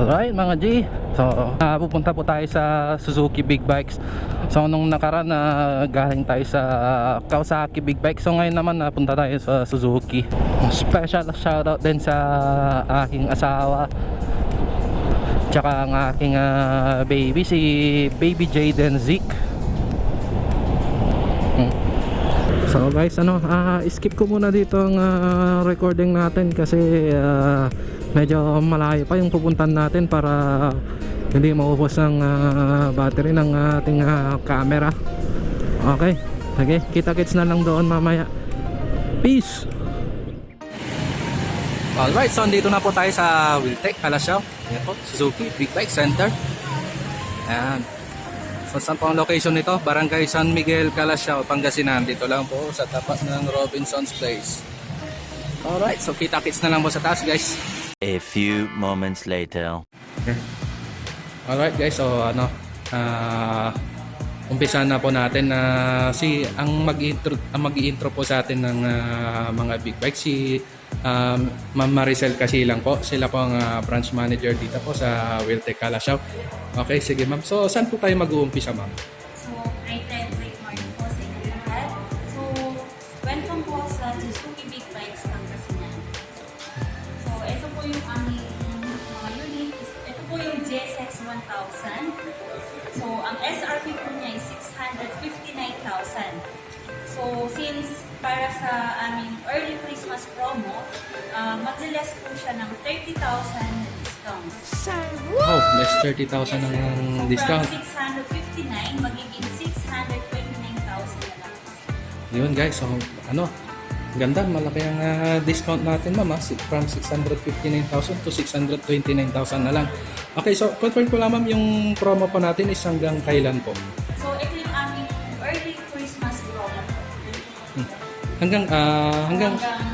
Alright mga G, so pupunta po tayo sa Suzuki Big Bikes. So nung nakaraan galing tayo sa Kawasaki Big Bikes, so ngayon naman napunta tayo sa Suzuki. Special shoutout din sa aking asawa tsaka ang aking baby, si Baby Jaden Zeke. So guys, skip ko muna dito ang recording natin kasi medyo malayo pa yung pupuntan natin para hindi maubos ang battery ng ating camera. Okay, sige, kita-kits na lang doon mamaya. Peace! Alright, so dito na po tayo sa Wiltec, Calasiao. Ayan po, Suzuki Big Bike Center. Ayan. So saan po ang location nito? Barangay San Miguel, Calasiao, Pangasinan. Dito lang po sa tapat ng Robinson's Place. Alright, so kita-kits na lang po sa taas guys. A few moments later. Alright guys, so umpisa na po natin na ang mag-i-intro po sa atin ng mga big bike si Ma'am Maricel Casilang po. Sila po ang branch manager dito po sa Wiltec, Calasiao. Okay, sige ma'am. So saan po tayo mag-uumpisa ma'am? So, great morning po sa inyo lahat. So, welcome po sa Suzuki Big Bikes Pangasinan. So, ito po yung aming mga unit. Ito po yung GSX 1000. So, ang SRP po niya is 659,000. So, since para sa aming early Christmas promo, mag-less po siya ng 30,000 discount. Oh, less 30,000 ang discount. From 659, magiging 629,000 na lang. Yun guys, so ganda, malaki ang discount natin ma'am, from 659,000 to 629,000 na lang. Okay, so confirm ko lang ma'am, yung promo pa natin is hanggang kailan po? So ito yung aming early Christmas promo. Hanggang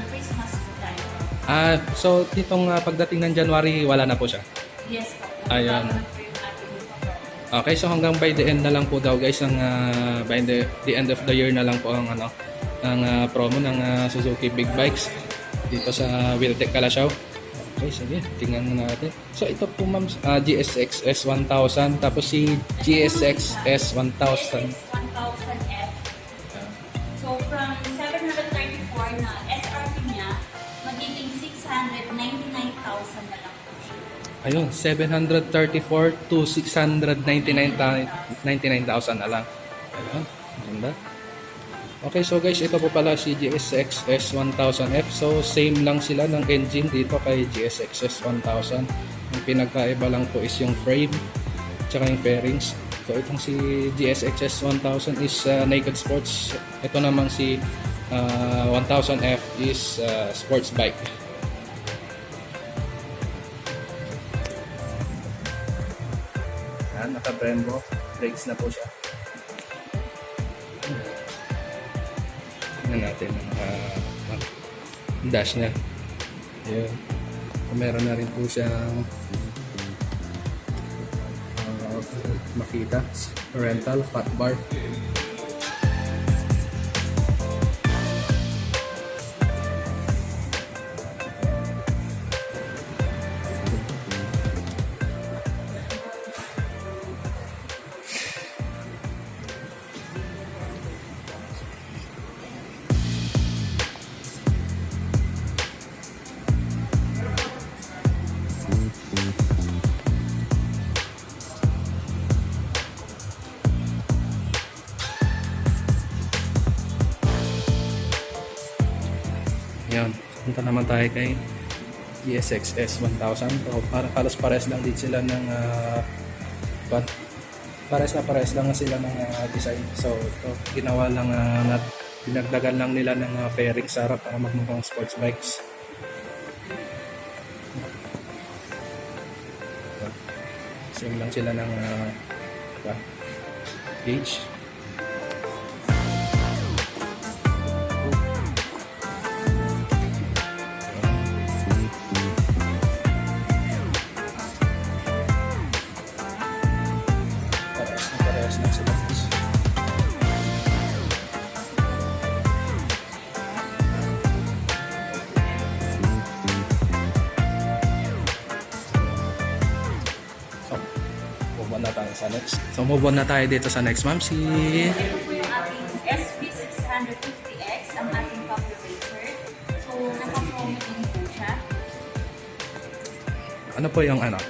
Christmas time. so ditong pagdating ng January wala na po siya. Yes po. Ayun. Okay, so hanggang by the end na lang po daw guys, by the end of the year na lang po ang ang promo ng Suzuki Big Bikes dito sa Wiltec, Calasiao. Okay, sige, tingnan natin. So ito po ma'am, GSX S1000, tapos si GSX S1000. 1000F. So from 734 na SRP niya, magiging 699,000 na lang po siya. Ayun, 734 to 699,000 na lang. Ayun, ganda. Okay, so guys, ito po pala si GSX S1000F. So same lang sila ng engine dito kay GSX S1000. Ang pinagkaiba lang po is yung frame tsaka yung fairings. So itong si GSX S1000 is naked sports. Ito namang si 1000F is sports bike. Yan, naka-Brembo brakes na po siya. Tingnan natin ang dash niya. Ayun. Meron na rin po siyang makita rental fat bar. Yan, punta naman tayo kay GSX S1000. So, halos pares lang din sila ng pares lang sila ng design. So ito, ginawa lang dinagdagan lang nila ng fairing sa harap para magmukhang sports bikes. Same lang sila ng gauge. Parehas lang sila. Sa next. So move on na tayo dito sa next, ma'am. Si... Ito po yung ating SB650X, ang ating carburetor. So, naka-promo din po siya. Ano po yung ano?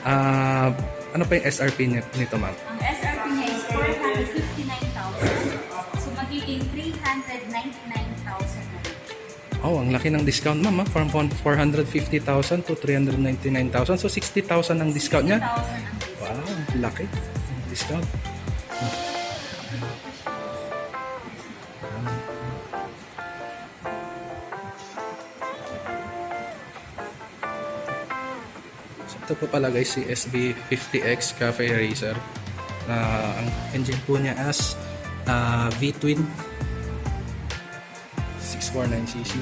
Ano po yung SRP nito, ma'am? Ang SRP niya is 459,000. So, magiging 399,000 na rin. Oh, ang laki ng discount, ma'am. From 450,000 to 399,000. So 60,000 ang discount niya. 60,000 ang discount. Wow, laki. Discount. So ito po pala guys si SB50X Cafe Racer. Ang engine po niya as V-twin 649cc.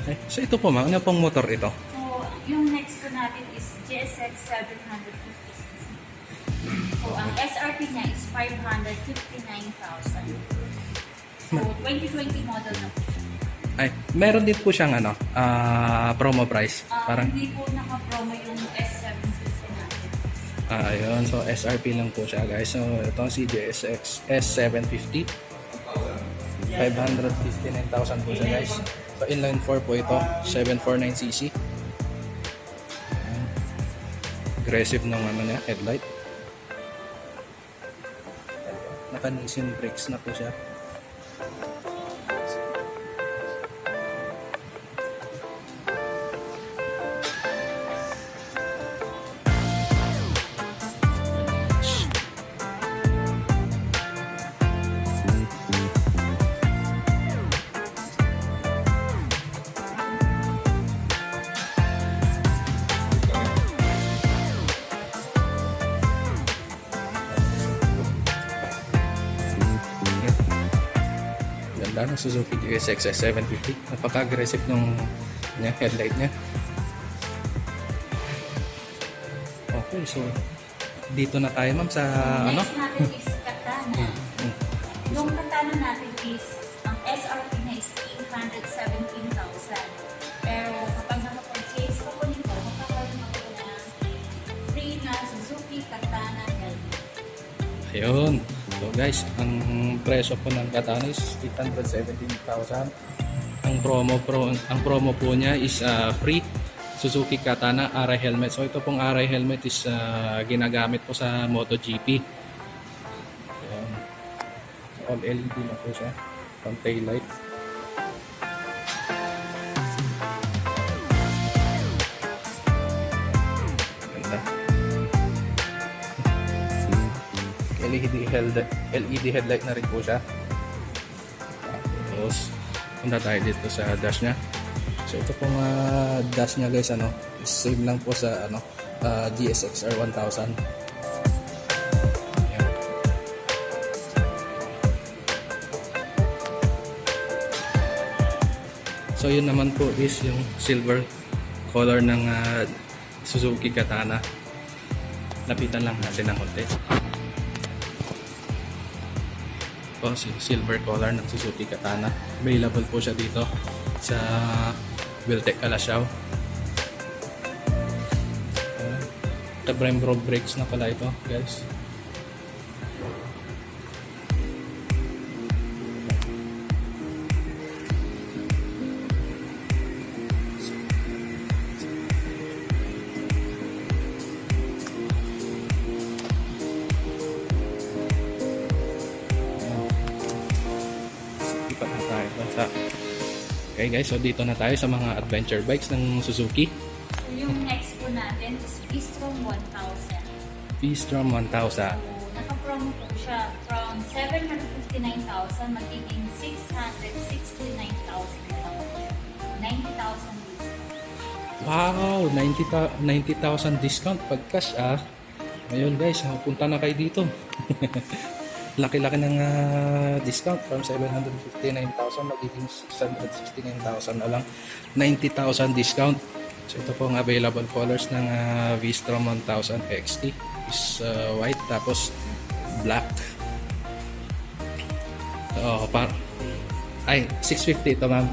Okay. So ito po ma'am, ano pong motor ito? So, yung next ko natin is GSX 750cc. So, ang SRP niya is 559,000. So, 2020 model na po siya. Ay, meron din po siyang ano, promo price. Parang Hindi po naka-promo yung S750 natin. ayun, so SRP lang po siya guys. So ito si GSX S750. 559,000 po siya guys. So inline 4 po ito, 749cc. Ayan. Aggressive ng ano niya, headlight. Naka-Nissin brakes na po siya. Ganda ng Suzuki GSX S750. Napaka-aggressive ng headlight niya. Okay, so dito na tayo ma'am sa ano? Next natin is Katana. Yung Katana natin is, ang SRP niya is 817,000. Pero kapag nakapurchase ko po nito, magkakaroon ako ng free na Suzuki Katana helmet. Ayun. So guys, ang presyo po ng Katana is 817,000. Ang promo po niya is free Suzuki Katana Arai helmet. So ito pong Arai helmet is ginagamit po sa MotoGP. Ayan. So, all LED na po siya. Pang taillight. Ganda. LED headlight na rin po siya. Tapos punta tayo dito sa dash niya. So ito pong dash niya guys, ano, is same lang po sa ano, GSX-R 1000. Ayan. So yun naman po is yung silver color ng Suzuki Katana. Lapitan lang natin ng konti. O, silver color ng Suzuki Katana. Available po siya dito sa Wiltec Calasiao. Brembo brakes na pala ito guys. Ipat na tayo sa... Okay guys, so dito na tayo sa mga adventure bikes ng Suzuki. So yung next po natin is V-Strom 1000. V-Strom 1000. So, naka-promo po siya from 759,000 magiging 669,000 90,000 Wow, 90,000 discount pag cash ah. Ayun guys, punta na kayo dito. Laki-laki ng discount from 759,000 magiging 669,000 na lang. 90,000 discount. So ito po ang available colors ng V-Strom 1000 XT is white tapos black. Ay, 650 ito ma'am.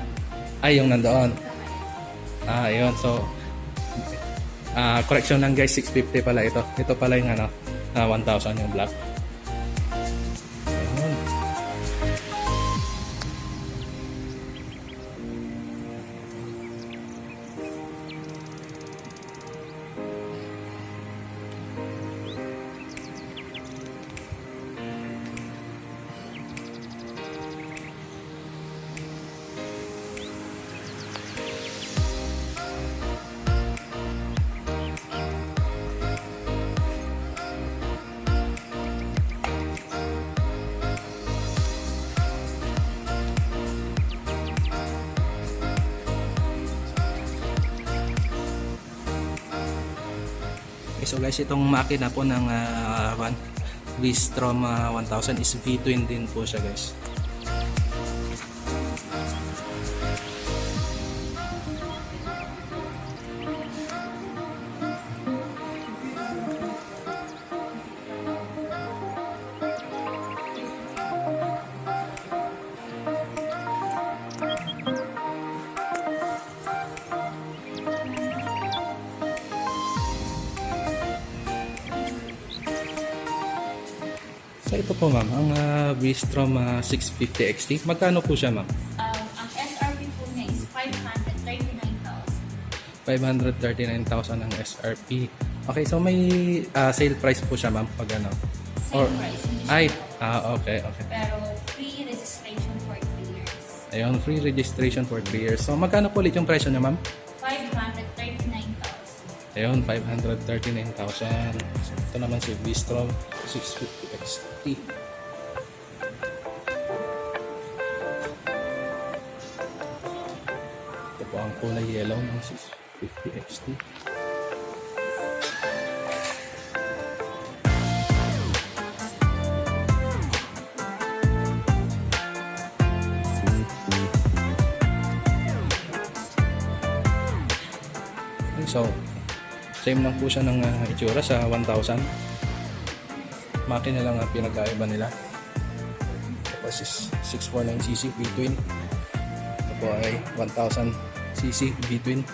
Ay, yung nandoon. Ayun. So, correction lang guys, 650 pala ito. Ito pala yung 1,000 yung black. Ayun. Okay, so guys, itong makina po ng V-Strom 1000 is V-twin din po siya guys. So ito po ma'am, ang V-Strom 650 XT, magkano po siya ma'am? ang SRP po niya is 539,000 539,000 ang SRP. Okay, so may sale price po siya ma'am pag ano? same price hindi Ay, siya- okay. pero free registration for 3 years. Ayun, free registration for 3 years. So magkano po ulit yung presyo niya ma'am? 539,000. Ayun, 539,000. So, ito naman si V-Strom 650 XT. Ito po ang kulay yellow ng 650 XT. So, same lang po siya ng itsura sa 1,000. Makina lang ang pinagkaiba nila. Tapos is 649cc V-twin. Ito po ay 1,000cc V-twin.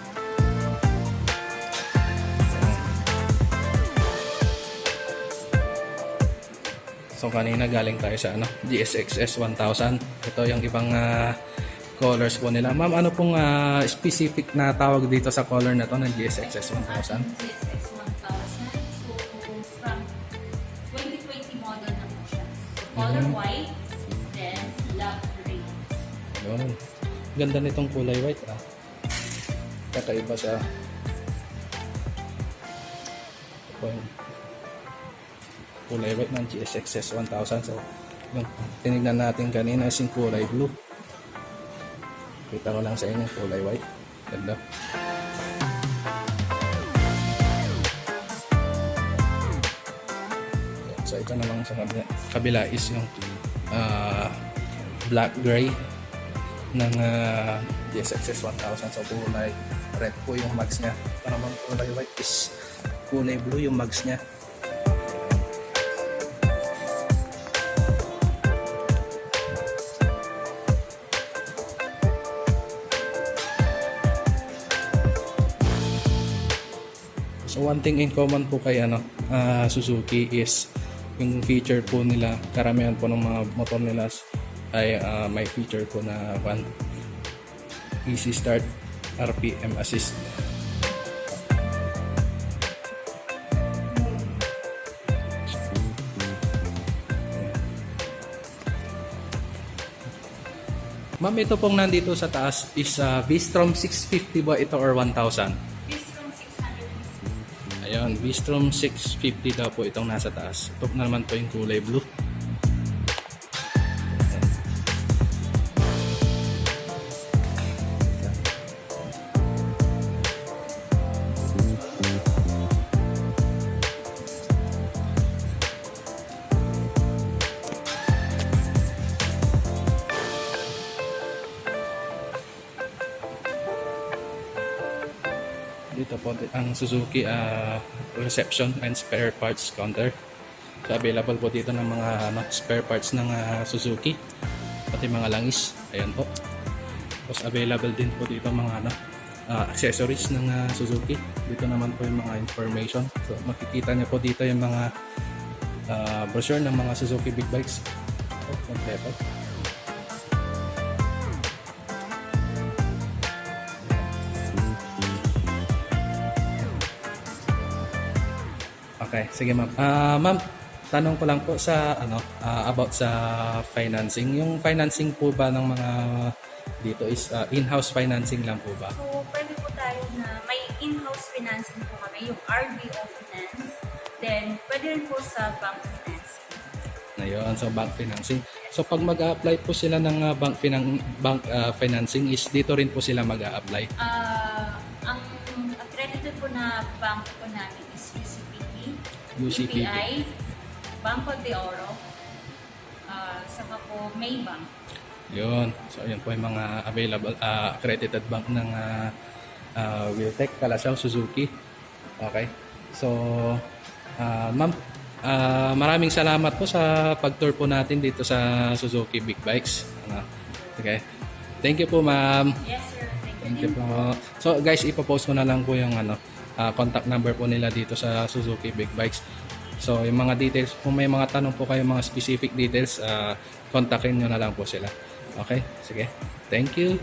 So kanina galing tayo sa GSX-S 1000. Ito yung ibang colors po nila. Ma'am, ano pong specific na tawag dito sa color na to ng GSX-S 1000? GSX 1000. So, from 2020 model na po siya. Color white, then love gray. Yun. Ganda nitong kulay white ah. Kakaiba siya. Ito po yung kulay white ng GSX-S 1000. So, yung tinignan natin kanina is yung kulay blue. Kita ko lang sa inyo yung kulay white. Ganda. So ito naman sa kabila is yung black gray ng GSX-S 1000. So kulay red po yung mags niya. Ito naman kulay white is kulay blue yung mags niya. So one thing in common po kay Suzuki is yung feature po nila, karamihan po ng mga motor nila ay may feature po na easy start, RPM assist. Ma'am, ito pong nandito sa taas is V-Strom 650 ba ito or 1000? This from 650. Ayun, V-Strom 650 daw po itong nasa taas. Ito naman po yung kulay blue. Dito po ang Suzuki reception and spare parts counter. So available po dito ng mga spare parts ng Suzuki, pati mga langis. Ayan po. Tapos available din po dito mga accessories ng Suzuki. Dito naman po yung mga information. So makikita niyo po dito yung mga brochure ng mga Suzuki big bikes. Kompleto. Okay, sige ma'am. Ma'am, tanong ko lang po sa about sa financing. Yung financing po ba ng mga dito is in-house financing lang po ba? So, pwede po tayo na may in-house financing po kami, yung RBO Finance. Then, pwede rin po sa bank financing. Ngayon, so bank financing. So pag mag-a-apply po sila ng bank financing is dito rin po sila mag-a-apply. Ang accredited po na bank po namin is UCPB. UPI, Banco de Oro, saka po Maybank. Yun. So yun po yung mga available accredited bank ng Wiltec, Kalasyaw, Suzuki. Okay. So ma'am, maraming salamat po sa pag-tour po natin dito sa Suzuki Big Bikes. Okay. Thank you po ma'am. Yes sir, Thank you po. So guys, ipopost ko na lang po yung contact number po nila dito sa Suzuki Big Bikes. So yung mga details, kung may mga tanong po kayo, mga specific details, kontakin nyo na lang po sila. Okay? Sige. Thank you.